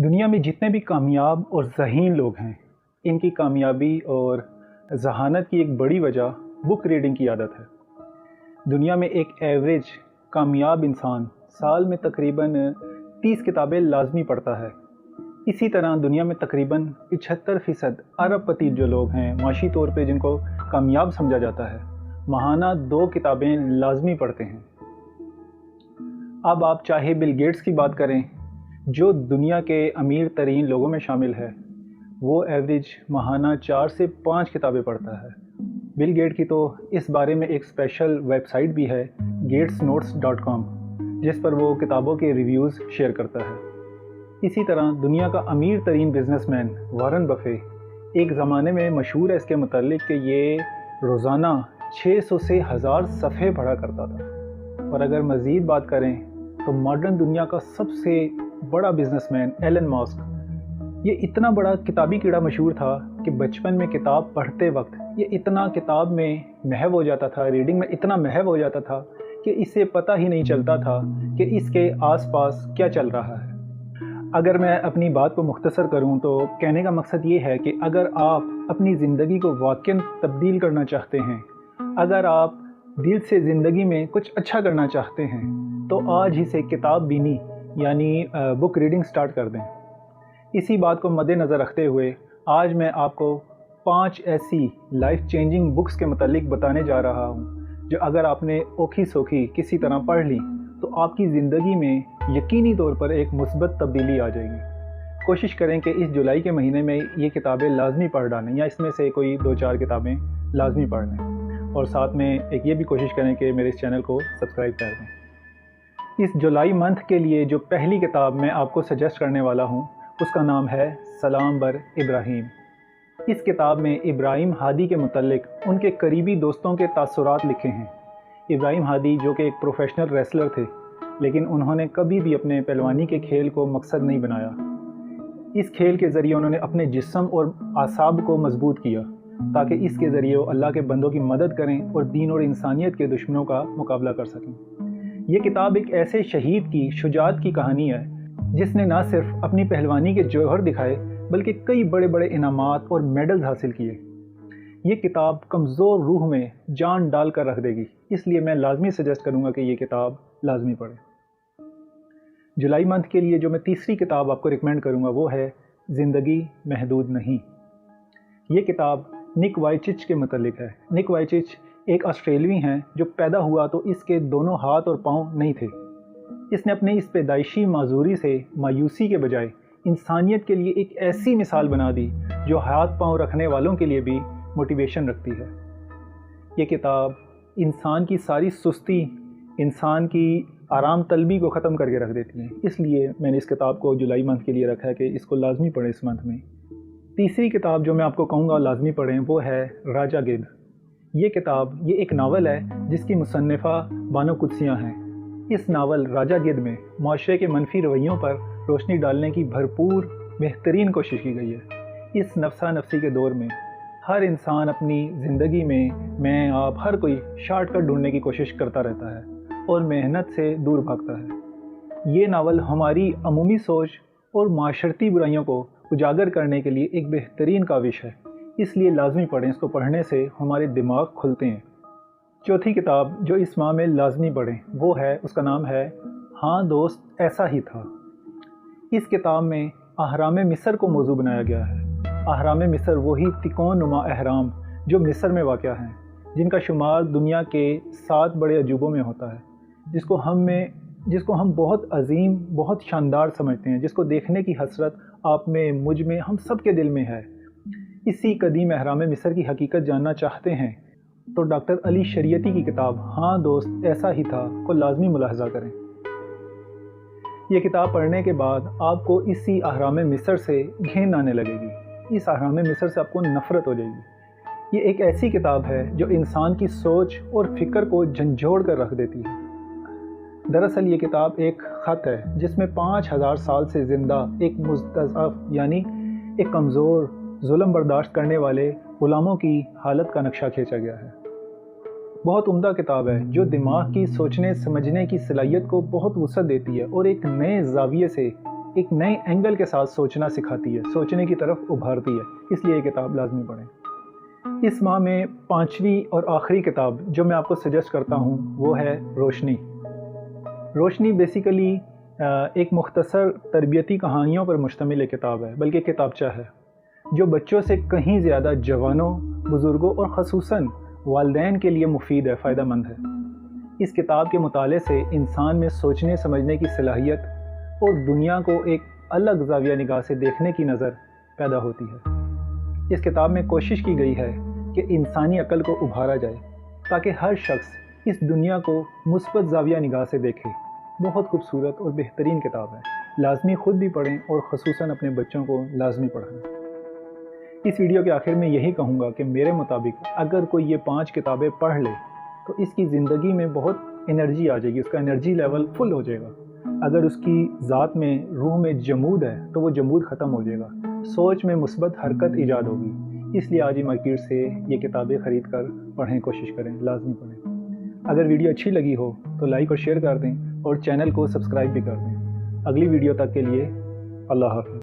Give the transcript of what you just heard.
دنیا میں جتنے بھی کامیاب اور ذہین لوگ ہیں، ان کی کامیابی اور ذہانت کی ایک بڑی وجہ بک ریڈنگ کی عادت ہے۔ دنیا میں ایک ایوریج کامیاب انسان سال میں تقریباً 30 کتابیں لازمی پڑھتا ہے۔ اسی طرح دنیا میں تقریباً 75% ارب پتی جو لوگ ہیں، معاشی طور پہ جن کو کامیاب سمجھا جاتا ہے، ماہانہ 2 کتابیں لازمی پڑھتے ہیں۔ اب آپ چاہے بل گیٹس کی بات کریں، جو دنیا کے امیر ترین لوگوں میں شامل ہے، وہ ایوریج ماہانہ 4 سے 5 کتابیں پڑھتا ہے۔ بل گیٹ کی تو اس بارے میں ایک اسپیشل ویب سائٹ بھی ہے gatesnotes.com، جس پر وہ کتابوں کے ریویوز شیئر کرتا ہے۔ اسی طرح دنیا کا امیر ترین بزنس مین وارن بفے ایک زمانے میں مشہور ہے اس کے متعلق کہ یہ روزانہ 600 سے 1000 صفحے پڑھا کرتا تھا۔ اور اگر مزید بات کریں تو ماڈرن دنیا کا سب سے بڑا بزنس مین ایلن ماسک، یہ اتنا بڑا کتابی کیڑا مشہور تھا کہ بچپن میں کتاب پڑھتے وقت یہ اتنا کتاب میں محو ہو جاتا تھا، ریڈنگ میں اتنا محو ہو جاتا تھا کہ اسے پتہ ہی نہیں چلتا تھا کہ اس کے آس پاس کیا چل رہا ہے۔ اگر میں اپنی بات کو مختصر کروں تو کہنے کا مقصد یہ ہے کہ اگر آپ اپنی زندگی کو واقعاً تبدیل کرنا چاہتے ہیں، اگر آپ دل سے زندگی میں کچھ اچھا کرنا چاہتے ہیں، تو آج ہی سے کتاب بینی یعنی بک ریڈنگ سٹارٹ کر دیں۔ اسی بات کو مد نظر رکھتے ہوئے آج میں آپ کو 5 ایسی لائف چینجنگ بکس کے متعلق بتانے جا رہا ہوں جو اگر آپ نے اوکھی سوکھی کسی طرح پڑھ لی تو آپ کی زندگی میں یقینی طور پر ایک مثبت تبدیلی آ جائے گی۔ کوشش کریں کہ اس جولائی کے مہینے میں یہ کتابیں لازمی پڑھ ڈالیں، یا اس میں سے کوئی 2-4 کتابیں لازمی پڑھ لیں، اور ساتھ میں ایک یہ بھی کوشش کریں کہ میرے اس چینل کو سبسکرائب کر دیں۔ اس جولائی منتھ کے لیے جو پہلی کتاب میں آپ کو سجیسٹ کرنے والا ہوں، اس کا نام ہے سلام بر ابراہیم۔ اس کتاب میں ابراہیم ہادی کے متعلق ان کے قریبی دوستوں کے تاثرات لکھے ہیں۔ ابراہیم ہادی جو کہ ایک پروفیشنل ریسلر تھے، لیکن انہوں نے کبھی بھی اپنے پہلوانی کے کھیل کو مقصد نہیں بنایا۔ اس کھیل کے ذریعے انہوں نے اپنے جسم اور اعصاب کو مضبوط کیا تاکہ اس کے ذریعے وہ اللہ کے بندوں کی مدد کریں اور دین اور انسانیت کے دشمنوں کا مقابلہ کر سکیں۔ یہ کتاب ایک ایسے شہید کی شجاعت کی کہانی ہے جس نے نہ صرف اپنی پہلوانی کے جوہر دکھائے بلکہ کئی بڑے بڑے انعامات اور میڈلز حاصل کیے۔ یہ کتاب کمزور روح میں جان ڈال کر رکھ دے گی، اس لیے میں لازمی سجیسٹ کروں گا کہ یہ کتاب لازمی پڑھیں۔ جولائی منتھ کے لیے جو میں تیسری کتاب آپ کو ریکمینڈ کروں گا وہ ہے زندگی محدود نہیں۔ یہ کتاب نک وائچچ کے متعلق ہے۔ نک وائچچ ایک آسٹریلوی ہیں جو پیدا ہوا تو اس کے دونوں ہاتھ اور پاؤں نہیں تھے۔ اس نے اپنے اس پیدائشی معذوری سے مایوسی کے بجائے انسانیت کے لیے ایک ایسی مثال بنا دی جو ہاتھ پاؤں رکھنے والوں کے لیے بھی موٹیویشن رکھتی ہے۔ یہ کتاب انسان کی ساری سستی، انسان کی آرام طلبی کو ختم کر کے رکھ دیتی ہے، اس لیے میں نے اس کتاب کو جولائی منتھ کے لیے رکھا ہے کہ اس کو لازمی پڑھیں اس منتھ میں۔ تیسری کتاب جو میں آپ کو کہوں گا لازمی پڑھیں وہ ہے راجہ گدھ۔ یہ کتاب یہ ایک ناول ہے جس کی مصنفہ بانو قدسیہ ہیں۔ اس ناول راجہ گدھ میں معاشرے کے منفی رویوں پر روشنی ڈالنے کی بھرپور بہترین کوشش کی گئی ہے۔ اس نفسا نفسی کے دور میں ہر انسان اپنی زندگی میں آپ ہر کوئی شارٹ کٹ ڈھونڈنے کی کوشش کرتا رہتا ہے اور محنت سے دور بھاگتا ہے۔ یہ ناول ہماری عمومی سوچ اور معاشرتی برائیوں کو اجاگر کرنے کے لیے ایک بہترین کاوش ہے، اس لیے لازمی پڑھیں۔ اس کو پڑھنے سے ہمارے دماغ کھلتے ہیں۔ چوتھی کتاب جو اس ماہ میں لازمی پڑھیں وہ ہے، اس کا نام ہے ہاں دوست ایسا ہی تھا۔ اس کتاب میں اہرام مصر کو موضوع بنایا گیا ہے۔ اہرام مصر وہی تکون نما اہرام جو مصر میں واقع ہیں، جن کا شمار دنیا کے 7 بڑے عجوبوں میں ہوتا ہے، جس کو ہم بہت عظیم، بہت شاندار سمجھتے ہیں، جس کو دیکھنے کی حسرت آپ میں، مجھ میں، ہم سب کے دل میں ہے۔ اسی قدیم اہرام مصر کی حقیقت جاننا چاہتے ہیں تو ڈاکٹر علی شریعتی کی کتاب ہاں دوست ایسا ہی تھا کو لازمی ملاحظہ کریں۔ یہ کتاب پڑھنے کے بعد آپ کو اسی اہرام مصر سے گھن آنے لگے گی، اس اہرام مصر سے آپ کو نفرت ہو جائے گی۔ یہ ایک ایسی کتاب ہے جو انسان کی سوچ اور فکر کو جھنجھوڑ کر رکھ دیتی ہے۔ دراصل یہ کتاب ایک خط ہے جس میں 5000 سال سے زندہ ایک مستضعف یعنی ایک کمزور، ظلم برداشت کرنے والے غلاموں کی حالت کا نقشہ کھینچا گیا ہے۔ بہت عمدہ کتاب ہے جو دماغ کی سوچنے سمجھنے کی صلاحیت کو بہت وسعت دیتی ہے اور ایک نئے زاویے سے ایک نئے اینگل کے ساتھ سوچنا سکھاتی ہے، سوچنے کی طرف ابھارتی ہے، اس لیے یہ کتاب لازمی پڑھیں۔ اس ماہ میں 5ویں اور آخری کتاب جو میں آپ کو سجیسٹ کرتا ہوں وہ ہے روشنی۔ روشنی بیسیکلی ایک مختصر تربیتی کہانیوں پر مشتمل ایک کتاب ہے، بلکہ کتابچہ ہے جو بچوں سے کہیں زیادہ جوانوں، بزرگوں اور خصوصاً والدین کے لیے مفید ہے، فائدہ مند ہے۔ اس کتاب کے مطالعے سے انسان میں سوچنے سمجھنے کی صلاحیت اور دنیا کو ایک الگ زاویہ نگاہ سے دیکھنے کی نظر پیدا ہوتی ہے۔ اس کتاب میں کوشش کی گئی ہے کہ انسانی عقل کو ابھارا جائے تاکہ ہر شخص اس دنیا کو مثبت زاویہ نگاہ سے دیکھے۔ بہت خوبصورت اور بہترین کتاب ہے، لازمی خود بھی پڑھیں اور خصوصاً اپنے بچوں کو لازمی پڑھائیں۔ اس ویڈیو کے آخر میں یہی کہوں گا کہ میرے مطابق اگر کوئی یہ 5 کتابیں پڑھ لے تو اس کی زندگی میں بہت انرجی آ جائے گی، اس کا انرجی لیول فل ہو جائے گا۔ اگر اس کی ذات میں، روح میں جمود ہے تو وہ جمود ختم ہو جائے گا، سوچ میں مثبت حرکت ایجاد ہوگی۔ اس لیے آج ہی مارکیٹ سے یہ کتابیں خرید کر پڑھیں، کوشش کریں، لازمی پڑھیں۔ اگر ویڈیو اچھی لگی ہو تو لائک اور شیئر کر دیں اور چینل کو سبسکرائب بھی کر دیں۔ اگلی ویڈیو تک کے لیے اللہ حافظ۔